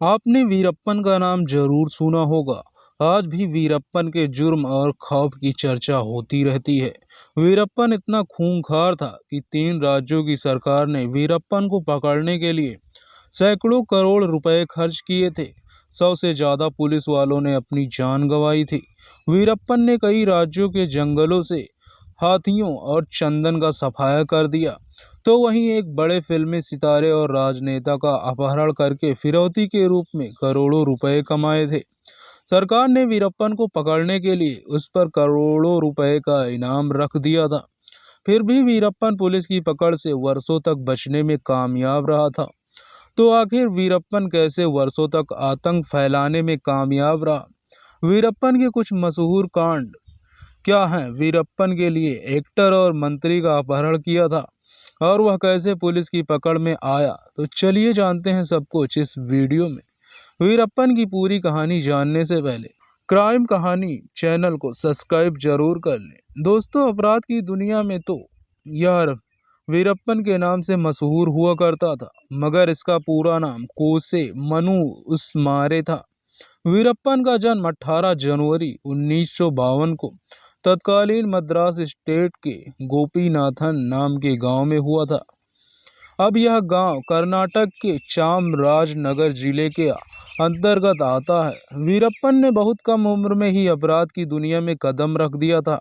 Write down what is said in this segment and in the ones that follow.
आपने वीरप्पन का नाम जरूर सुना होगा। आज भी वीरप्पन के जुर्म और खौफ की चर्चा होती रहती है। वीरप्पन इतना खूंखार था कि 3 राज्यों की सरकार ने वीरप्पन को पकड़ने के लिए सैकड़ों करोड़ रुपए खर्च किए थे। 100 से ज्यादा पुलिस वालों ने अपनी जान गंवाई थी। वीरप्पन ने कई राज्यों के जंगलों से हाथियों और चंदन का सफाया कर दिया, तो वहीं एक बड़े फिल्मी सितारे और राजनेता का अपहरण करके फिरौती के रूप में करोड़ों रुपए कमाए थे। सरकार ने वीरप्पन को पकड़ने के लिए उस पर करोड़ों रुपए का इनाम रख दिया था। फिर भी वीरप्पन पुलिस की पकड़ से वर्षों तक बचने में कामयाब रहा था। तो आखिर वीरप्पन कैसे वर्षों तक आतंक फैलाने में कामयाब रहा? वीरप्पन के कुछ मशहूर कांड क्या हैं? वीरप्पन के लिए एक्टर और मंत्री का अपहरण किया था और वह कैसे पुलिस की पकड़ में आया? तो चलिए जानते हैं सब कुछ इस वीडियो में। वीरप्पन की पूरी कहानी जानने से पहले क्राइम कहानी चैनल को सब्सक्राइब जरूर कर लें। दोस्तों, अपराध की दुनिया में तो यार वीरप्पन के नाम से मशहूर हुआ करता था, मगर इसका पूरा नाम कोसे मनु उसमारे था। वीरप्पन का जन्म 18 जनवरी 1952 को तत्कालीन मद्रास स्टेट के गोपीनाथन नाम के गांव में हुआ था। अब यह गांव कर्नाटक के चामराजनगर जिले के अंतर्गत आता है। वीरप्पन ने बहुत कम उम्र में ही अपराध की दुनिया में कदम रख दिया था।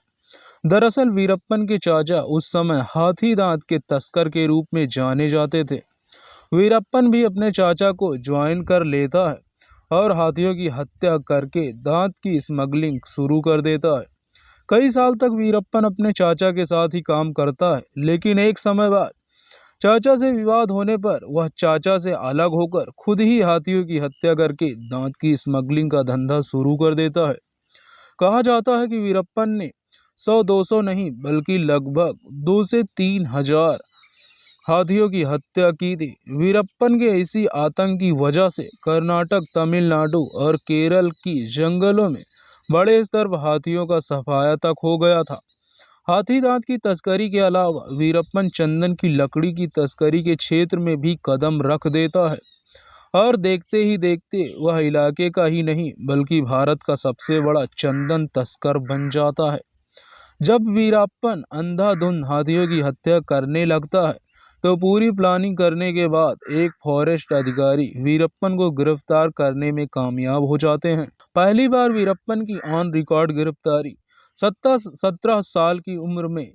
दरअसल वीरप्पन के चाचा उस समय हाथी दांत के तस्कर के रूप में जाने जाते थे। वीरप्पन भी अपने चाचा को ज्वाइन कर लेता है और हाथियों की हत्या करके दांत की स्मगलिंग शुरू कर देता है। कई साल तक वीरप्पन अपने चाचा के साथ ही काम करता है, लेकिन एक समय बाद चाचा से विवाद होने पर वह चाचा से अलग होकर खुद ही हाथियों की हत्या करके दांत की स्मगलिंग का धंधा शुरू कर देता है। कहा जाता है कि वीरप्पन ने 100-200 नहीं बल्कि लगभग 2 से 3 हजार हाथियों की हत्या की थी। वीरप्पन के इसी आतंक की वजह से कर्नाटक, तमिलनाडु और केरल की जंगलों में बड़े स्तर पर हाथियों का सफाया तक हो गया था। हाथी दांत की तस्करी के अलावा वीरप्पन चंदन की लकड़ी की तस्करी के क्षेत्र में भी कदम रख देता है और देखते ही देखते वह इलाके का ही नहीं बल्कि भारत का सबसे बड़ा चंदन तस्कर बन जाता है। जब वीरप्पन अंधाधुंध हाथियों की हत्या करने लगता है, तो पूरी प्लानिंग करने के बाद एक फॉरेस्ट अधिकारी वीरप्पन को गिरफ्तार करने में कामयाब हो जाते हैं। पहली बार वीरप्पन की ऑन रिकॉर्ड गिरफ्तारी 17 साल की उम्र में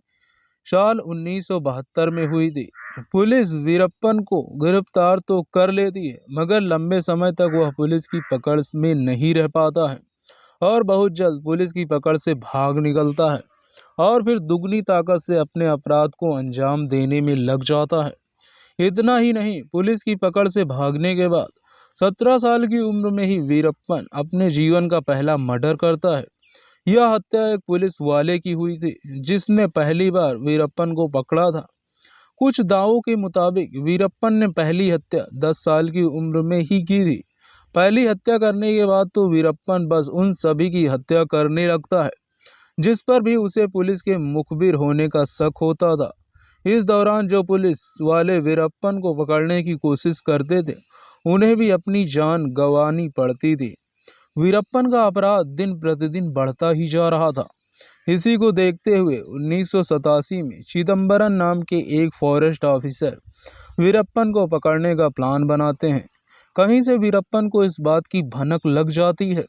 साल 1972 में हुई थी। पुलिस वीरप्पन को गिरफ्तार तो कर लेती है, मगर लंबे समय तक वह पुलिस की पकड़ में नहीं रह पाता है और बहुत जल्द पुलिस की पकड़ से भाग निकलता है और फिर दुगनी ताकत से अपने अपराध को अंजाम देने में लग जाता है। इतना ही नहीं, पुलिस की पकड़ से भागने के बाद 17 साल की उम्र में ही वीरप्पन अपने जीवन का पहला मर्डर करता है। यह हत्या एक पुलिस वाले की हुई थी जिसने पहली बार वीरप्पन को पकड़ा था। कुछ दावों के मुताबिक वीरप्पन ने पहली हत्या 10 साल की उम्र में ही की थी। पहली हत्या करने के बाद तो वीरप्पन बस उन सभी की हत्या करने लगता है जिस पर भी उसे पुलिस के मुखबिर होने का शक होता था। इस दौरान जो पुलिस वाले वीरप्पन को पकड़ने की कोशिश करते थे, उन्हें भी अपनी जान गंवानी पड़ती थी। वीरप्पन का अपराध दिन प्रतिदिन बढ़ता ही जा रहा था। इसी को देखते हुए 1987 में चिदम्बरम नाम के एक फॉरेस्ट ऑफिसर वीरप्पन को पकड़ने का प्लान बनाते हैं। कहीं से वीरप्पन को इस बात की भनक लग जाती है।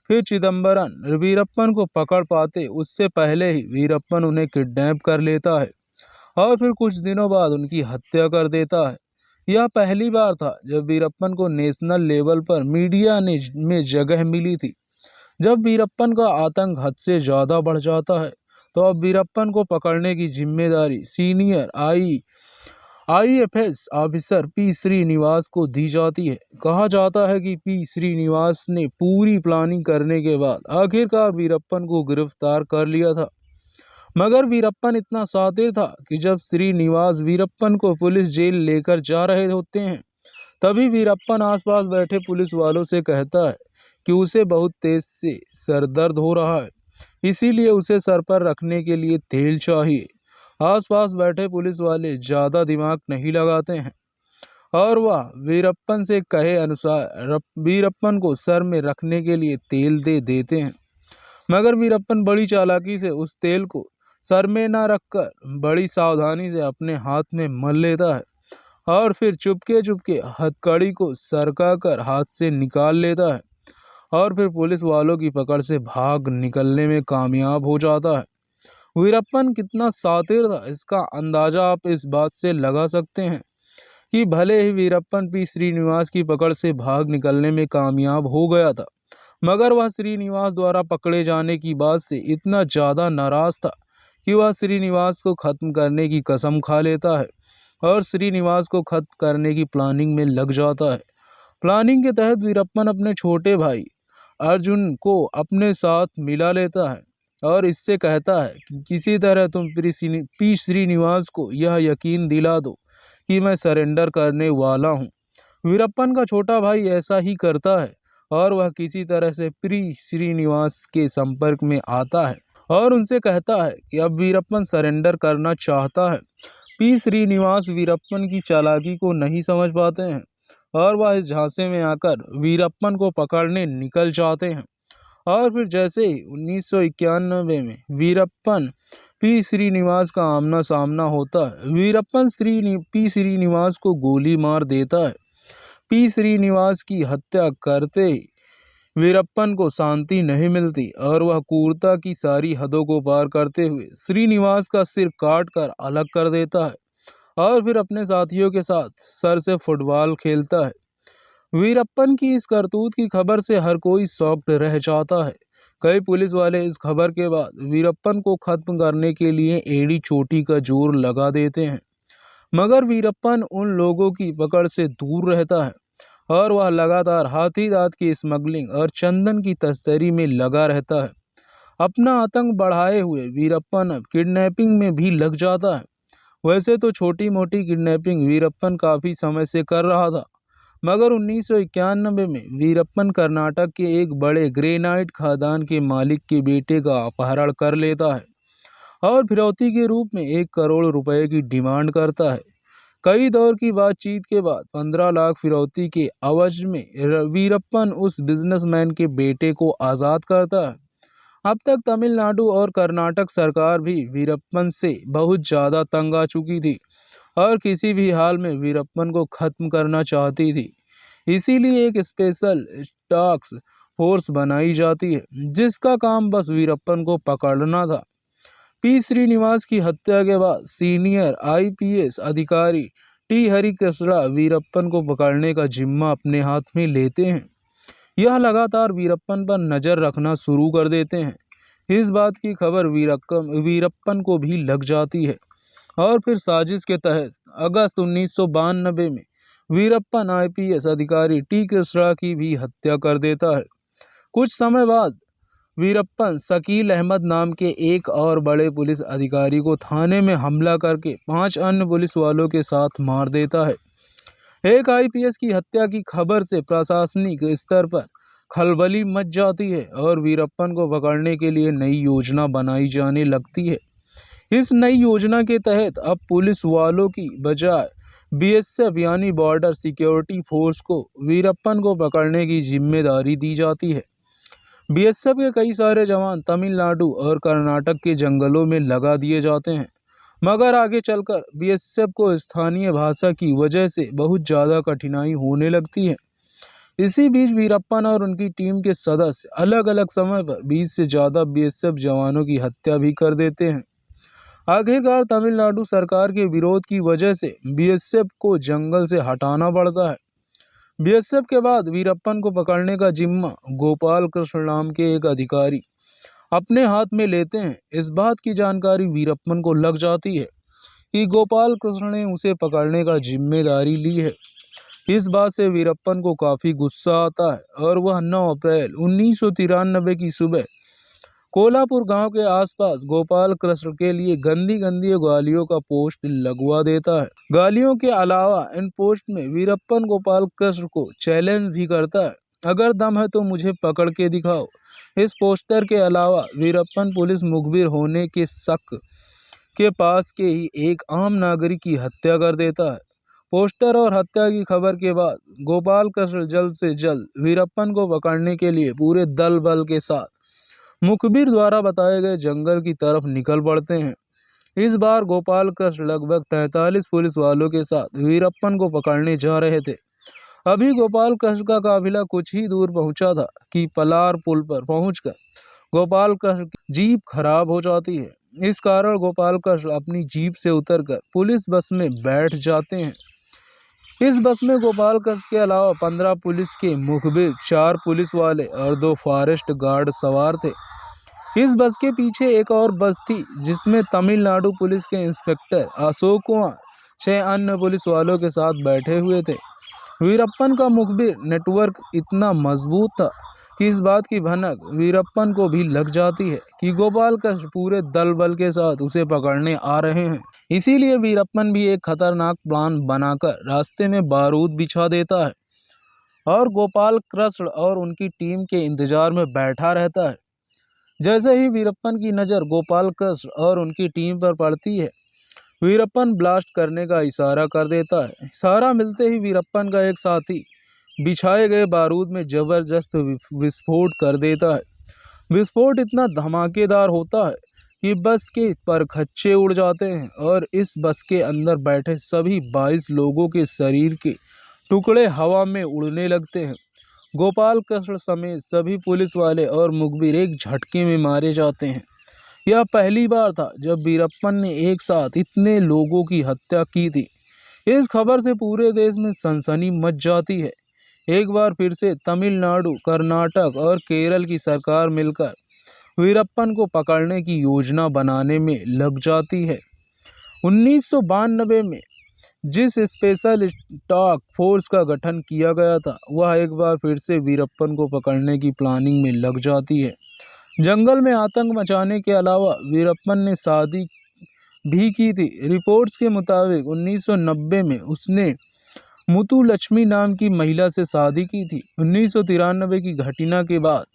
फिर चिदम्बरम वीरप्पन को पकड़ पाते उससे पहले ही वीरप्पन उन्हें किडनैप कर लेता है और फिर कुछ दिनों बाद उनकी हत्या कर देता है। यह पहली बार था जब वीरप्पन को नेशनल लेवल पर मीडिया ने में जगह मिली थी। जब वीरप्पन का आतंक हद से ज़्यादा बढ़ जाता है, तो अब वीरप्पन को पकड़ने की जिम्मेदारी senior IFS officer P Srinivas को दी जाती है। कहा जाता है कि पी श्रीनिवास ने पूरी प्लानिंग करने के बाद आखिरकार वीरप्पन को गिरफ्तार कर लिया था। मगर वीरप्पन इतना शातिर था कि जब श्रीनिवास वीरप्पन को पुलिस जेल लेकर जा रहे होते हैं, तभी वीरप्पन आसपास बैठे पुलिस वालों से कहता है कि उसे बहुत तेज से सर दर्द हो रहा है, इसीलिए उसे सर पर रखने के लिए तेल चाहिए। आसपास बैठे पुलिस वाले ज़्यादा दिमाग नहीं लगाते हैं और वह वीरप्पन से कहे अनुसार वीरप्पन को सर में रखने के लिए तेल दे देते हैं। मगर वीरप्पन बड़ी चालाकी से उस तेल को सर में न रखकर बड़ी सावधानी से अपने हाथ में मल लेता है और फिर चुपके चुपके हथकड़ी को सरका कर हाथ से निकाल लेता है और फिर पुलिस वालों की पकड़ से भाग निकलने में कामयाब हो जाता है। वीरप्पन कितना शातिर था, इसका अंदाजा आप इस बात से लगा सकते हैं कि भले ही वीरप्पन पी श्रीनिवास की पकड़ से भाग निकलने में कामयाब हो गया था, मगर वह श्रीनिवास द्वारा पकड़े जाने की बात से इतना ज़्यादा नाराज था कि वह श्रीनिवास को खत्म करने की कसम खा लेता है और श्रीनिवास को खत्म करने की प्लानिंग में लग जाता है। प्लानिंग के तहत वीरप्पन अपने छोटे भाई अर्जुन को अपने साथ मिला लेता है और इससे कहता है कि किसी तरह तुम पी श्रीनिवास को यह यकीन दिला दो कि मैं सरेंडर करने वाला हूँ। वीरप्पन का छोटा भाई ऐसा ही करता है और वह किसी तरह से पी श्रीनिवास के संपर्क में आता है और उनसे कहता है कि अब वीरप्पन सरेंडर करना चाहता है। पी श्रीनिवास वीरप्पन की चालाकी को नहीं समझ पाते हैं और वह इस झांसे में आकर वीरप्पन को पकड़ने निकल जाते हैं। और फिर जैसे ही 1991 में वीरप्पन पी श्रीनिवास का आमना सामना होता है, वीरप्पन पी श्रीनिवास को गोली मार देता है। पी श्रीनिवास की हत्या करते ही वीरप्पन को शांति नहीं मिलती और वह क्रूरता की सारी हदों को पार करते हुए श्रीनिवास का सिर काट कर अलग कर देता है और फिर अपने साथियों के साथ सर से फुटबॉल खेलता है। वीरप्पन की इस करतूत की खबर से हर कोई शॉक्ड रह जाता है। कई पुलिस वाले इस खबर के बाद वीरप्पन को खत्म करने के लिए एड़ी चोटी का जोर लगा देते हैं, मगर वीरप्पन उन लोगों की पकड़ से दूर रहता है और वह लगातार हाथी दांत की स्मगलिंग और चंदन की तस्करी में लगा रहता है। अपना आतंक बढ़ाए हुए वीरप्पन अब किडनैपिंग में भी लग जाता है। वैसे तो छोटी मोटी किडनैपिंग वीरप्पन काफ़ी समय से कर रहा था, मगर 1991 में वीरप्पन कर्नाटक के एक बड़े ग्रेनाइट खदान के मालिक के बेटे का अपहरण कर लेता है और फिरौती के रूप में 1 करोड़ रुपए की डिमांड करता है। कई दौर की बातचीत के बाद 15 लाख फिरौती के एवज में वीरप्पन उस बिजनेसमैन के बेटे को आज़ाद करता है। अब तक तमिलनाडु और कर्नाटक सरकार भी वीरप्पन से बहुत ज़्यादा तंग आ चुकी थी और किसी भी हाल में वीरप्पन को खत्म करना चाहती थी। इसीलिए एक स्पेशल टास्क फोर्स बनाई जाती है जिसका काम बस वीरप्पन को पकड़ना था। पी श्रीनिवास की हत्या के बाद सीनियर आईपीएस अधिकारी टी हरिकृष्णा वीरप्पन को पकड़ने का जिम्मा अपने हाथ में लेते हैं। यह लगातार वीरप्पन पर नज़र रखना शुरू कर देते हैं। इस बात की खबर वीरप्पन को भी लग जाती है और फिर साजिश के तहत अगस्त 1992 में वीरप्पन आईपीएस अधिकारी टी कृष्णा की भी हत्या कर देता है। कुछ समय बाद वीरप्पन शकील अहमद नाम के एक और बड़े पुलिस अधिकारी को थाने में हमला करके 5 अन्य पुलिस वालों के साथ मार देता है। एक आईपीएस की हत्या की खबर से प्रशासनिक स्तर पर खलबली मच जाती है और वीरप्पन को पकड़ने के लिए नई योजना बनाई जाने लगती है। इस नई योजना के तहत अब पुलिस वालों की बजाय बीएसएफ यानी बॉर्डर सिक्योरिटी फोर्स को वीरप्पन को पकड़ने की जिम्मेदारी दी जाती है। बीएसएफ के कई सारे जवान तमिलनाडु और कर्नाटक के जंगलों में लगा दिए जाते हैं, मगर आगे चलकर बीएसएफ को स्थानीय भाषा की वजह से बहुत ज़्यादा कठिनाई होने लगती है। इसी बीच वीरप्पन और उनकी टीम के सदस्य अलग अलग समय पर 20 से ज़्यादा बीएसएफ जवानों की हत्या भी कर देते हैं। आखिरकार तमिलनाडु सरकार के विरोध की वजह से बीएसएफ को जंगल से हटाना पड़ता है। बीएसएफ के बाद वीरप्पन को पकड़ने का जिम्मा गोपाल कृष्ण नाम के एक अधिकारी अपने हाथ में लेते हैं। इस बात की जानकारी वीरप्पन को लग जाती है कि गोपाल कृष्ण ने उसे पकड़ने का जिम्मेदारी ली है। इस बात से वीरप्पन को काफ़ी गुस्सा आता है और वह 9 अप्रैल 1993 की सुबह कोल्हापुर गांव के आसपास गोपाल कृष्ण के लिए गंदी गंदी गालियों का पोस्ट लगवा देता है। गालियों के अलावा इन पोस्ट में वीरप्पन गोपाल कृष्ण को चैलेंज भी करता है, अगर दम है तो मुझे पकड़ के दिखाओ। इस पोस्टर के अलावा वीरप्पन पुलिस मुखबिर होने के शक के पास के ही एक आम नागरिक की हत्या कर देता है। पोस्टर और हत्या की खबर के बाद गोपाल कृष्ण जल्द से जल्द वीरप्पन को पकड़ने के लिए पूरे दल बल के साथ मुखबिर द्वारा बताए गए जंगल की तरफ निकल पड़ते हैं। इस बार गोपाल कृष्ण लगभग 43 पुलिस वालों के साथ वीरप्पन को पकड़ने जा रहे थे। अभी गोपाल कृष्ण का काफिला कुछ ही दूर पहुंचा था कि पलार पुल पर पहुंचकर गोपाल कृष्ण की जीप खराब हो जाती है। इस कारण गोपाल कृष्ण अपनी जीप से उतरकर पुलिस बस में बैठ जाते हैं। इस बस में गोपाल कृष्ण के अलावा 15 पुलिस के मुखबिर, 4 पुलिस वाले और 2 फॉरेस्ट गार्ड सवार थे। इस बस के पीछे एक और बस थी जिसमें तमिलनाडु पुलिस के इंस्पेक्टर अशोक कुमार 6 अन्य पुलिस वालों के साथ बैठे हुए थे। वीरप्पन का मुखबिर नेटवर्क इतना मजबूत था कि इस बात की भनक वीरप्पन को भी लग जाती है कि गोपाल कृष्ण पूरे दल बल के साथ उसे पकड़ने आ रहे हैं। इसीलिए वीरप्पन भी एक खतरनाक प्लान बनाकर रास्ते में बारूद बिछा देता है और गोपाल कृष्ण और उनकी टीम के इंतजार में बैठा रहता है। जैसे ही वीरप्पन की नज़र गोपाल कृष्ण और उनकी टीम पर पड़ती है, वीरप्पन ब्लास्ट करने का इशारा कर देता है। इशारा मिलते ही वीरप्पन का एक साथी बिछाए गए बारूद में जबरदस्त विस्फोट कर देता है। विस्फोट इतना धमाकेदार होता है कि बस के परखच्चे उड़ जाते हैं और इस बस के अंदर बैठे सभी 22 लोगों के शरीर के टुकड़े हवा में उड़ने लगते हैं। गोपाल कृष्ण समेत सभी पुलिस वाले और मुखबिर एक झटके में मारे जाते हैं। यह पहली बार था जब वीरप्पन ने एक साथ इतने लोगों की हत्या की थी। इस खबर से पूरे देश में सनसनी मच जाती है। एक बार फिर से तमिलनाडु, कर्नाटक और केरल की सरकार मिलकर वीरप्पन को पकड़ने की योजना बनाने में लग जाती है। 1992 में जिस स्पेशल टास्क फोर्स का गठन किया गया था, वह एक बार फिर से वीरप्पन को पकड़ने की प्लानिंग में लग जाती है। जंगल में आतंक मचाने के अलावा वीरप्पन ने शादी भी की थी। रिपोर्ट्स के मुताबिक 1990 में उसने मुथुलक्ष्मी नाम की महिला से शादी की थी। 1993 की घटना के बाद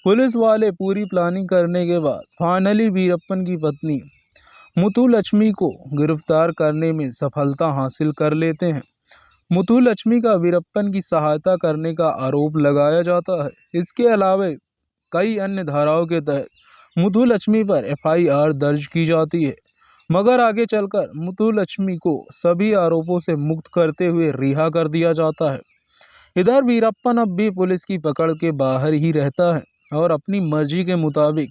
पुलिस वाले पूरी प्लानिंग करने के बाद फाइनली वीरप्पन की पत्नी मुथुलक्ष्मी को गिरफ्तार करने में सफलता हासिल कर लेते हैं। मुथुलक्ष्मी का वीरप्पन की सहायता करने का आरोप लगाया जाता है। इसके अलावा कई अन्य धाराओं के तहत मुथुलक्ष्मी पर FIR दर्ज की जाती है, मगर आगे चलकर मुथुलक्ष्मी को सभी आरोपों से मुक्त करते हुए रिहा कर दिया जाता है। इधर वीरप्पन अब भी पुलिस की पकड़ के बाहर ही रहता है और अपनी मर्जी के मुताबिक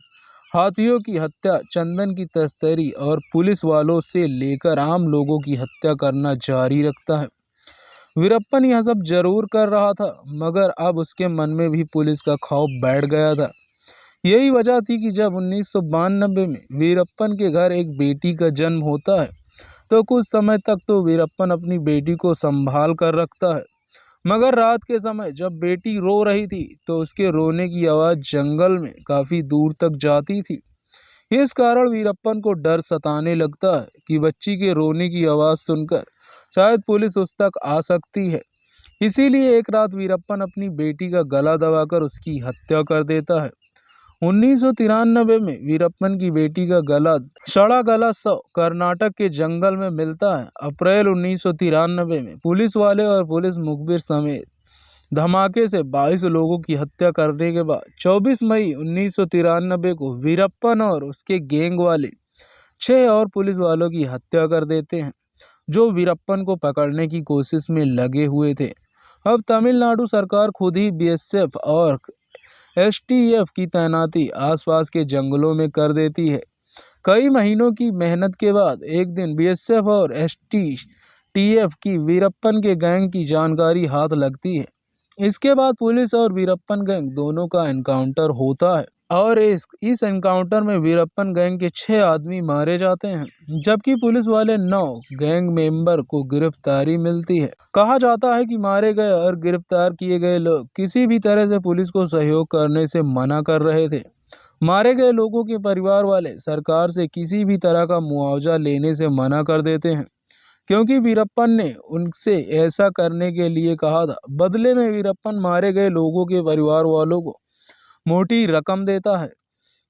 हाथियों की हत्या, चंदन की तस्करी और पुलिस वालों से लेकर आम लोगों की हत्या करना जारी रखता है। वीरप्पन यह सब जरूर कर रहा था, मगर अब उसके मन में भी पुलिस का खौफ बैठ गया था। यही वजह थी कि जब 1992 में वीरप्पन के घर एक बेटी का जन्म होता है, तो कुछ समय तक तो वीरप्पन अपनी बेटी को संभाल कर रखता है, मगर रात के समय जब बेटी रो रही थी तो उसके रोने की आवाज़ जंगल में काफ़ी दूर तक जाती थी। इस कारण वीरप्पन को डर सताने लगता है कि बच्ची के रोने की आवाज़ सुनकर शायद पुलिस उस तक आ सकती है। इसीलिए एक रात वीरप्पन अपनी बेटी का गला दबाकर उसकी हत्या कर देता है। 1993 में वीरप्पन की बेटी का सड़ा गला कर्नाटक के जंगल में मिलता है। अप्रैल 1993 में पुलिस वाले और पुलिस मुखबिर समेत धमाके से 22 लोगों की हत्या करने के बाद 24 मई 1993 को वीरप्पन और उसके गैंग वाले 6 और पुलिस वालों की हत्या कर देते हैं, जो वीरप्पन को पकड़ने की कोशिश में लगे हुए थे। अब तमिलनाडु सरकार खुद ही BSF और STF की तैनाती आसपास के जंगलों में कर देती है। कई महीनों की मेहनत के बाद एक दिन BSF और STF की वीरप्पन के गैंग की जानकारी हाथ लगती है। इसके बाद पुलिस और वीरप्पन गैंग दोनों का एनकाउंटर होता है और इस एनकाउंटर में वीरप्पन गैंग के 6 आदमी मारे जाते हैं, जबकि पुलिस वाले 9 गैंग मेंबर को गिरफ्तारी मिलती है। कहा जाता है कि मारे गए और गिरफ्तार किए गए लोग किसी भी तरह से पुलिस को सहयोग करने से मना कर रहे थे। मारे गए लोगों के परिवार वाले सरकार से किसी भी तरह का मुआवजा लेने से मना कर देते हैं, क्योंकि वीरप्पन ने उनसे ऐसा करने के लिए कहा था। बदले में वीरप्पन मारे गए लोगों के परिवार वालों को मोटी रकम देता है।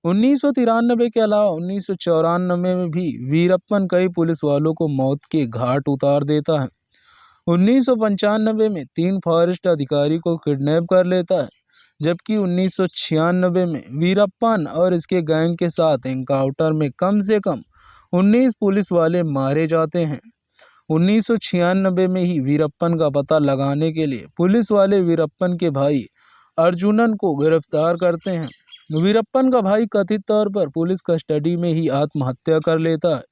1993 के अलावा 1994 में भी वीरप्पन कई पुलिस वालों को मौत के घाट उतार देता है। 1995 में 3 फॉरेस्ट अधिकारी को किडनैप कर लेता है, जबकि 1996 में वीरप्पन और इसके गैंग के साथ एनकाउंटर में कम से कम 19 पुलिस वाले मारे जाते हैं। 1996 में ही वीरप्पन का पता लगाने के लिए पुलिस वाले वीरप्पन के भाई अर्जुनन को गिरफ्तार करते हैं। वीरप्पन का भाई कथित तौर पर पुलिस कस्टडी में ही आत्महत्या कर लेता है।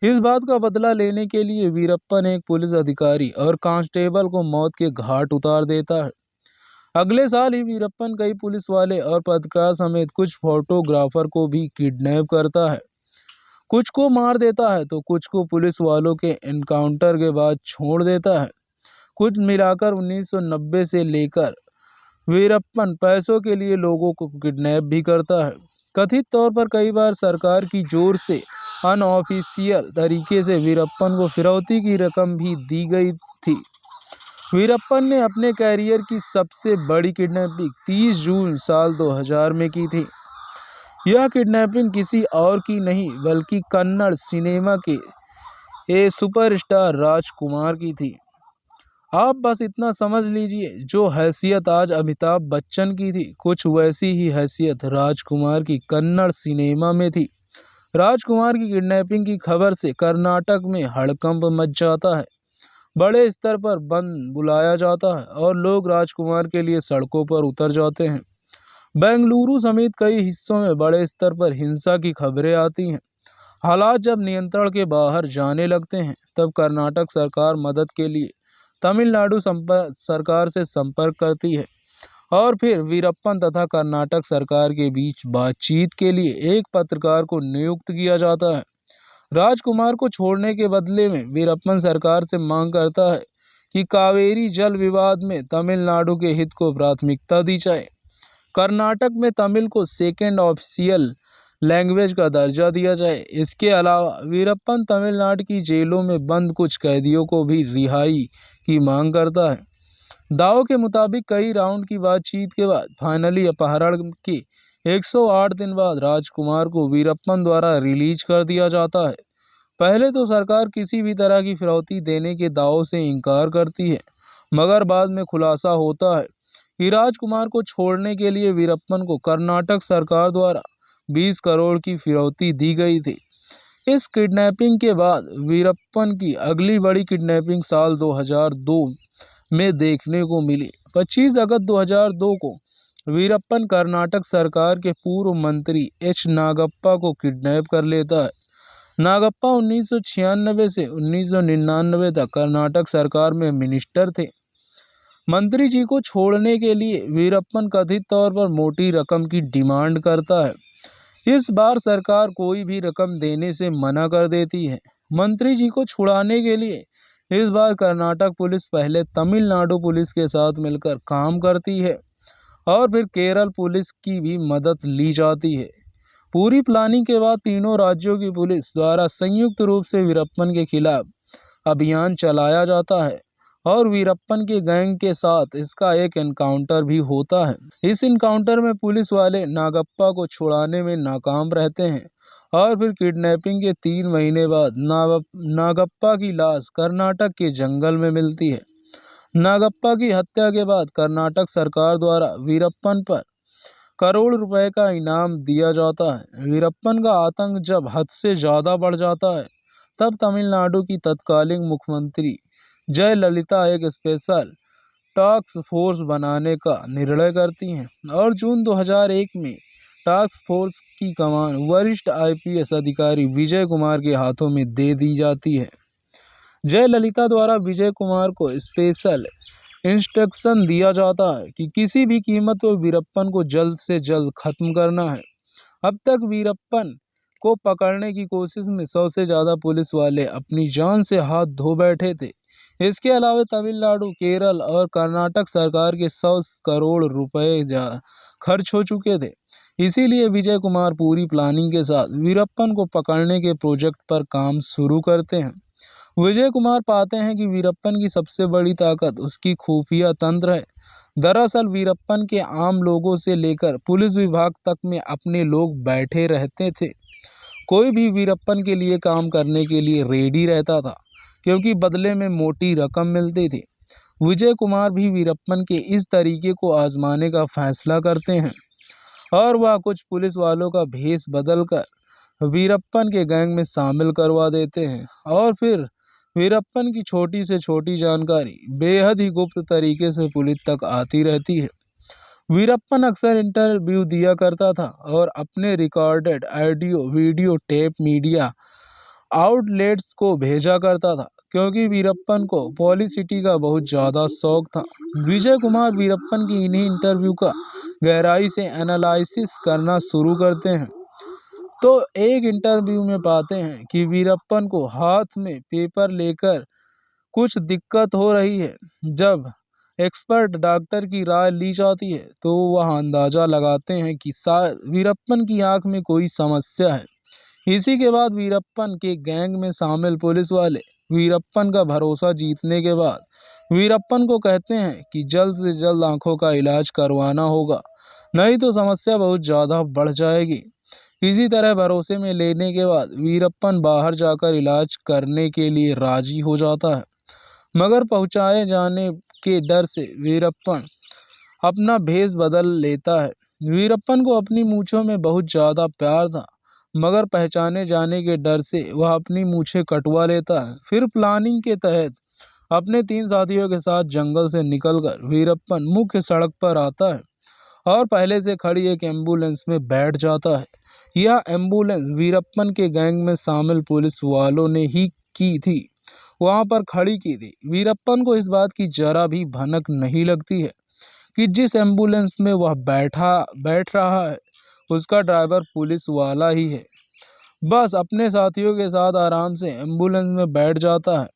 इस बात का बदला लेने के लिए वीरप्पन एक पुलिस अधिकारी और कांस्टेबल को मौत के घाट उतार देता है। अगले साल ही वीरप्पन कई पुलिस वाले और पत्रकार समेत कुछ फोटोग्राफर को भी किडनैप करता है। कुछ को मार देता है तो कुछ को पुलिस वालों के एनकाउंटर के बाद छोड़ देता है। कुछ मिलाकर 1990 से लेकर वीरप्पन पैसों के लिए लोगों को किडनैप भी करता है। कथित तौर पर कई बार सरकार की जोर से अनऑफिशियल तरीके से वीरप्पन को फिरौती की रकम भी दी गई थी। वीरप्पन ने अपने कैरियर की सबसे बड़ी किडनैपिंग 30 जून साल 2000 में की थी। यह किडनैपिंग किसी और की नहीं बल्कि कन्नड़ सिनेमा के सुपरस्टार राजकुमार की थी। आप बस इतना समझ लीजिए, जो हैसियत आज अमिताभ बच्चन की थी, कुछ वैसी ही हैसियत राजकुमार की कन्नड़ सिनेमा में थी। राजकुमार की किडनैपिंग की खबर से कर्नाटक में हड़कंप मच जाता है। बड़े स्तर पर बंद बुलाया जाता है और लोग राजकुमार के लिए सड़कों पर उतर जाते हैं। बेंगलुरु समेत कई हिस्सों में बड़े स्तर पर हिंसा की खबरें आती हैं। हालात जब नियंत्रण के बाहर जाने लगते हैं, तब कर्नाटक सरकार मदद के लिए तमिलनाडु सरकार से संपर्क करती है और फिर वीरप्पन तथा कर्नाटक सरकार के बीच बातचीत के लिए एक पत्रकार को नियुक्त किया जाता है। राजकुमार को छोड़ने के बदले में वीरप्पन सरकार से मांग करता है कि कावेरी जल विवाद में तमिलनाडु के हित को प्राथमिकता दी जाए। कर्नाटक में तमिल को सेकेंड ऑफिशियल लैंग्वेज का दर्जा दिया जाए। इसके अलावा वीरप्पन तमिलनाडु की जेलों में बंद कुछ कैदियों को भी रिहाई की मांग करता है। दावों के मुताबिक कई राउंड की बातचीत के बाद फाइनली अपहरण के 108 दिन बाद राजकुमार को वीरप्पन द्वारा रिलीज कर दिया जाता है। पहले तो सरकार किसी भी तरह की फिरौती देने के दावों से इनकार करती है, मगर बाद में खुलासा होता है कि राजकुमार को छोड़ने के लिए वीरप्पन को कर्नाटक सरकार द्वारा 20 करोड़ की फिरौती दी गई थी। इस किडनैपिंग के बाद वीरप्पन की अगली बड़ी किडनैपिंग साल 2002 में देखने को मिली। 25 अगस्त 2002 को वीरप्पन कर्नाटक सरकार के पूर्व मंत्री एच नागप्पा को किडनैप कर लेता है। नागप्पा 1996 से 1999 तक कर्नाटक सरकार में मिनिस्टर थे। मंत्री जी को छोड़ने के लिए वीरप्पन कथित तौर पर मोटी रकम की डिमांड करता है। इस बार सरकार कोई भी रकम देने से मना कर देती है। मंत्री जी को छुड़ाने के लिए इस बार कर्नाटक पुलिस पहले तमिलनाडु पुलिस के साथ मिलकर काम करती है और फिर केरल पुलिस की भी मदद ली जाती है। पूरी प्लानिंग के बाद तीनों राज्यों की पुलिस द्वारा संयुक्त रूप से वीरप्पन के खिलाफ अभियान चलाया जाता है और वीरप्पन के गैंग के साथ इसका एक एनकाउंटर भी होता है। इस एनकाउंटर में पुलिस वाले नागप्पा को छुड़ाने में नाकाम रहते हैं और फिर किडनैपिंग के 3 महीने बाद नागप्पा की लाश कर्नाटक के जंगल में मिलती है। नागप्पा की हत्या के बाद कर्नाटक सरकार द्वारा वीरप्पन पर करोड़ रुपए का इनाम दिया जाता है। वीरप्पन का आतंक जब हद से ज़्यादा बढ़ जाता है, तब तमिलनाडु की तत्कालीन मुख्यमंत्री जयललिता एक स्पेशल टास्क फोर्स बनाने का निर्णय करती हैं और जून 2001 में टास्क फोर्स की कमान वरिष्ठ आईपीएस अधिकारी विजय कुमार के हाथों में दे दी जाती है। जयललिता द्वारा विजय कुमार को स्पेशल इंस्ट्रक्शन दिया जाता है कि किसी भी कीमत पर वीरप्पन को जल्द से जल्द खत्म करना है। अब तक वीरप्पन को पकड़ने की कोशिश में 100 से ज़्यादा पुलिस वाले अपनी जान से हाथ धो बैठे थे। इसके अलावा तमिलनाडु, केरल और कर्नाटक सरकार के 100 करोड़ रुपए खर्च हो चुके थे। इसीलिए विजय कुमार पूरी प्लानिंग के साथ वीरप्पन को पकड़ने के प्रोजेक्ट पर काम शुरू करते हैं। विजय कुमार पाते हैं कि वीरप्पन की सबसे बड़ी ताकत उसकी खुफिया तंत्र है। दरअसल वीरप्पन के आम लोगों से लेकर पुलिस विभाग तक में अपने लोग बैठे रहते थे। कोई भी वीरप्पन के लिए काम करने के लिए रेडी रहता था, क्योंकि बदले में मोटी रकम मिलती थी। विजय कुमार भी वीरप्पन के इस तरीके को आजमाने का फैसला करते हैं और वह कुछ पुलिस वालों का भेष बदलकर वीरप्पन के गैंग में शामिल करवा देते हैं और फिर वीरप्पन की छोटी से छोटी जानकारी बेहद ही गुप्त तरीके से पुलिस तक आती रहती है। वीरप्पन अक्सर इंटरव्यू दिया करता था और अपने recorded audio video tape media outlets को भेजा करता था क्योंकि वीरप्पन को पॉलिसिटी का बहुत ज़्यादा शौक था। विजय कुमार वीरप्पन की इन्हीं इंटरव्यू का गहराई से एनालिसिस करना शुरू करते हैं तो एक इंटरव्यू में पाते हैं कि वीरप्पन को हाथ में पेपर लेकर कुछ दिक्कत हो रही है। जब एक्सपर्ट डॉक्टर की राय ली जाती है तो वह अंदाज़ा लगाते हैं कि शायद वीरप्पन की आंख में कोई समस्या है। इसी के बाद वीरप्पन के गैंग में शामिल पुलिस वाले वीरप्पन का भरोसा जीतने के बाद वीरप्पन को कहते हैं कि जल्द से जल्द आंखों का इलाज करवाना होगा, नहीं तो समस्या बहुत ज़्यादा बढ़ जाएगी। किसी तरह भरोसे में लेने के बाद वीरप्पन बाहर जाकर इलाज करने के लिए राजी हो जाता है, मगर पहुंचाए जाने के डर से वीरप्पन अपना भेष बदल लेता है। वीरप्पन को अपनी मूंछों में बहुत ज़्यादा प्यार था, मगर पहचाने जाने के डर से वह अपनी मूछें कटवा लेता है। फिर प्लानिंग के तहत अपने 3 साथियों के साथ जंगल से निकलकर वीरप्पन मुख्य सड़क पर आता है और पहले से खड़ी एक एम्बुलेंस में बैठ जाता है। यह एम्बुलेंस वीरप्पन के गैंग में शामिल पुलिस वालों ने ही की थी, वहां पर खड़ी की थी। वीरप्पन को इस बात की जरा भी भनक नहीं लगती है कि जिस एम्बुलेंस में वह बैठ रहा है उसका ड्राइवर पुलिस वाला ही है। बस अपने साथियों के साथ आराम से एम्बुलेंस में बैठ जाता है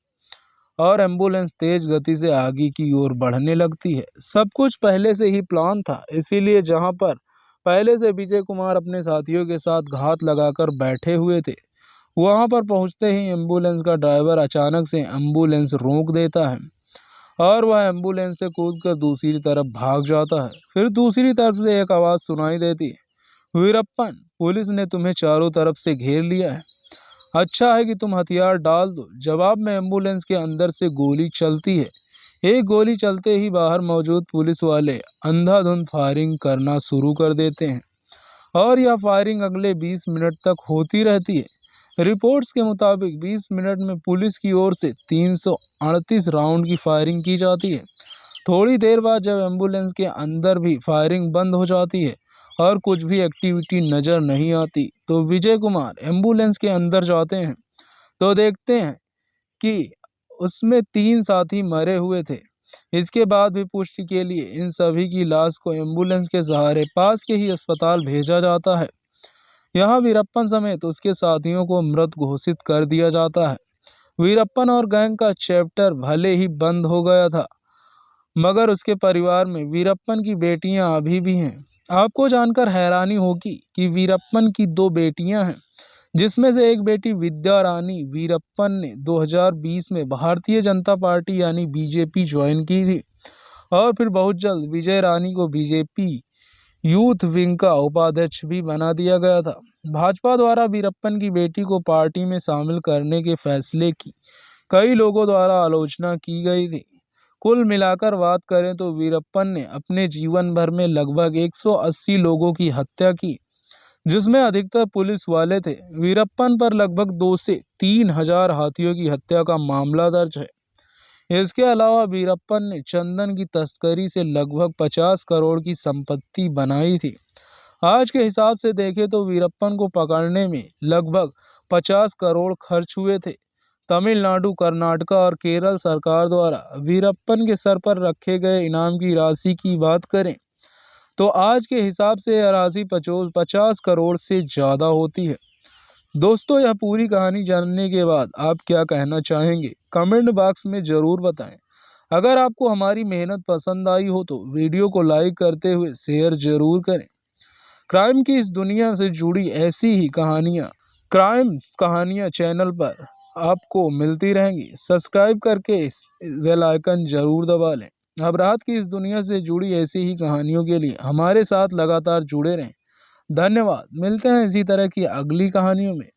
और एम्बुलेंस तेज गति से आगे की ओर बढ़ने लगती है। सब कुछ पहले से ही प्लान था, इसीलिए जहां पर पहले से विजय कुमार अपने साथियों के साथ घात लगाकर बैठे हुए थे, वहां पर पहुंचते ही एम्बुलेंस का ड्राइवर अचानक से एम्बुलेंस रोक देता है और वह एम्बुलेंस से कूदकर दूसरी तरफ भाग जाता है। फिर दूसरी तरफ से एक आवाज़ सुनाई देती है, वीरप्पन, पुलिस ने तुम्हें चारों तरफ से घेर लिया है, अच्छा है कि तुम हथियार डाल दो। जवाब में एम्बुलेंस के अंदर से गोली चलती है। एक गोली चलते ही बाहर मौजूद पुलिस वाले अंधाधुंध फायरिंग करना शुरू कर देते हैं और यह फायरिंग अगले 20 मिनट तक होती रहती है। रिपोर्ट्स के मुताबिक 20 मिनट में पुलिस की ओर से 338 राउंड की फायरिंग की जाती है। थोड़ी देर बाद जब एम्बुलेंस के अंदर भी फायरिंग बंद हो जाती है और कुछ भी एक्टिविटी नज़र नहीं आती तो विजय कुमार एम्बुलेंस के अंदर जाते हैं तो देखते हैं कि उसमें 3 साथी मरे हुए थे। इसके बाद भी पुष्टि के लिए इन सभी की लाश को एम्बुलेंस के सहारे पास के ही अस्पताल भेजा जाता है। यहाँ वीरप्पन समेत उसके साथियों को मृत घोषित कर दिया जाता है। वीरप्पन और गैंग का चैप्टर भले ही बंद हो गया था, मगर उसके परिवार में वीरप्पन की बेटियां अभी भी हैं। आपको जानकर हैरानी होगी कि वीरप्पन की 2 बेटियां हैं, जिसमें से एक बेटी विद्या रानी वीरप्पन ने 2020 में भारतीय जनता पार्टी यानी बीजेपी ज्वाइन की थी और फिर बहुत जल्द विजय रानी को बीजेपी यूथ विंग का उपाध्यक्ष भी बना दिया गया था। भाजपा द्वारा वीरप्पन की बेटी को पार्टी में शामिल करने के फैसले की कई लोगों द्वारा आलोचना की गई थी। कुल मिलाकर बात करें तो वीरप्पन ने अपने जीवन भर में लगभग 180 लोगों की हत्या की, जिसमें अधिकतर पुलिस वाले थे। वीरप्पन पर लगभग 2 से 3 हजार हाथियों की हत्या का मामला दर्ज है। इसके अलावा वीरप्पन ने चंदन की तस्करी से लगभग 50 करोड़ की संपत्ति बनाई थी। आज के हिसाब से देखें तो वीरप्पन को पकड़ने में लगभग 50 करोड़ खर्च हुए थे। तमिलनाडु, कर्नाटक और केरल सरकार द्वारा वीरप्पन के सर पर रखे गए इनाम की राशि की बात करें तो आज के हिसाब से यह राशि 50 करोड़ से ज़्यादा होती है। दोस्तों, यह पूरी कहानी जानने के बाद आप क्या कहना चाहेंगे कमेंट बॉक्स में ज़रूर बताएं। अगर आपको हमारी मेहनत पसंद आई हो तो वीडियो को लाइक करते हुए शेयर ज़रूर करें। क्राइम की इस दुनिया से जुड़ी ऐसी ही कहानियाँ चैनल पर आपको मिलती रहेंगी। सब्सक्राइब करके इस बेल आइकन ज़रूर दबा लें। अब रात की इस दुनिया से जुड़ी ऐसी ही कहानियों के लिए हमारे साथ लगातार जुड़े रहें। धन्यवाद। मिलते हैं इसी तरह की अगली कहानियों में।